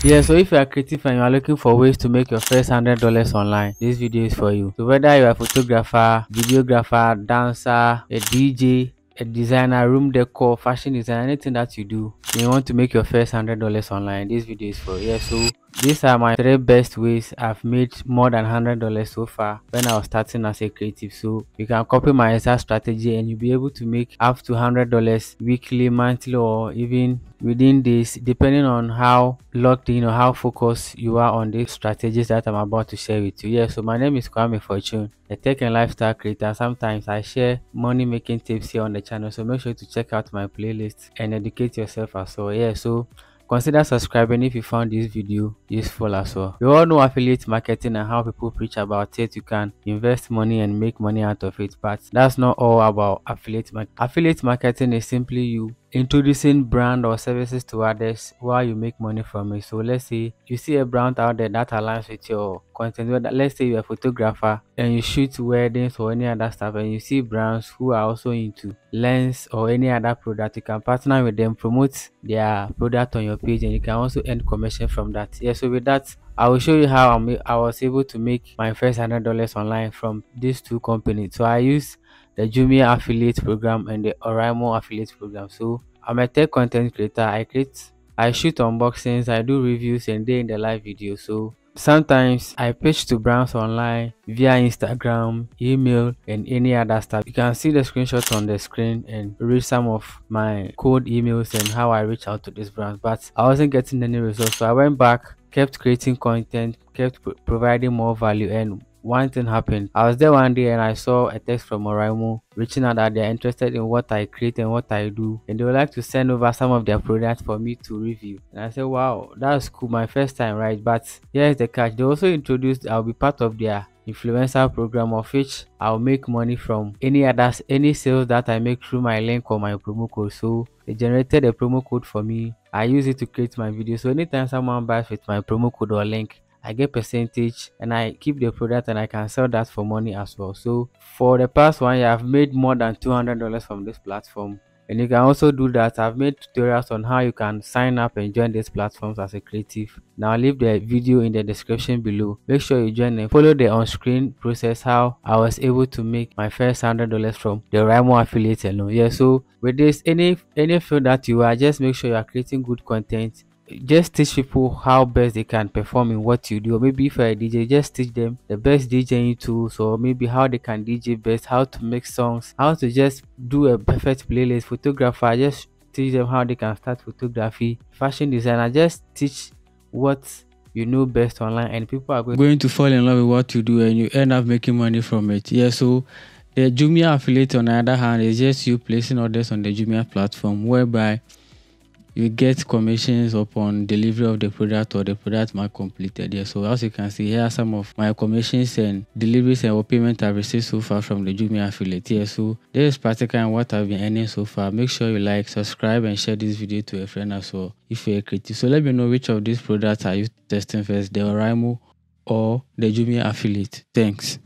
Yeah, so if you are creative and you are looking for ways to make your first $100 online, this video is for you. So whether you are a photographer, videographer, dancer, a DJ, a designer, room decor, fashion design, anything that you do, and you want to make your first $100 online, this video is for you. Yeah, so these are my 3 best ways I've made more than $100 so far when I was starting as a creative. So you can copy my exact strategy and you'll be able to make up to $100 weekly, monthly, or even within days, depending on how locked in or how focused you are on these strategies that I'm about to share with you. Yeah, so my name is Kwame Fortune, a tech and lifestyle creator. Sometimes I share money making tips here on the channel, so make sure to check out my playlist and educate yourself as well. Yeah, so consider subscribing if you found this video useful as well. We all know affiliate marketing and how people preach about it. You can invest money and make money out of it, but that's not all about affiliate marketing. Affiliate marketing is simply you introducing brand or services to others while you make money from it. So let's say you see a brand out there that aligns with your content. Let's say you're a photographer and you shoot weddings or any other stuff, and you see brands who are also into lens or any other product. You can partner with them, promote their product on your page, and you can also earn commission from that. Yeah, so with that, I will show you how I was able to make my first $100 online from these two companies. So I use the Jumia affiliate program and the Oraimo affiliate program. So I'm a tech content creator. I shoot unboxings, I do reviews, and day in the live video. So sometimes I pitch to brands online via Instagram, email, and any other stuff. You can see the screenshot on the screen and read some of my cold emails and how I reach out to these brands. But I wasn't getting any results, so I went back, kept creating content, kept providing more value, and one thing happened. I was there one day and I saw a text from Oraimo reaching out that they're interested in what I create and what I do, and they would like to send over some of their products for me to review. And I said, wow, that's cool, my first time, right? But here's the catch. They also introduced I'll be part of their influencer program, of which I'll make money from any sales that I make through my link or my promo code. So they generated a promo code for me. I use it to create my video. So anytime someone buys with my promo code or link, I get percentage and I keep the product and I can sell that for money as well. So for the past 1 year, I've made more than $200 from this platform. And you can also do that. I've made tutorials on how you can sign up and join these platforms as a creative. Now I'll leave the video in the description below. Make sure you join and follow the on-screen process how I was able to make my first $100 from the Oraimo affiliate alone. Yeah, so with this, any field that you are, just make sure you are creating good content. Just teach people how best they can perform in what you do. Or maybe if you're a DJ, just teach them the best DJing tools, or maybe how they can DJ best, how to make songs, how to just do a perfect playlist. Photographer, just teach them how they can start photography. Fashion designer, just teach what you know best online, and people are going to fall in love with what you do and you end up making money from it. Yeah, so the Jumia affiliate, on the other hand, is just you placing orders on the Jumia platform, whereby you get commissions upon delivery of the product or the product mark completed. Yeah, so as you can see, here are some of my commissions and deliveries and what payment I've received so far from the Jumia affiliate. Yeah, so this is practical and what I've been earning so far. Make sure you like, subscribe, and share this video to a friend as well if you're a creative. So let me know which of these products are you testing first, the Oraimo or the Jumia affiliate. Thanks.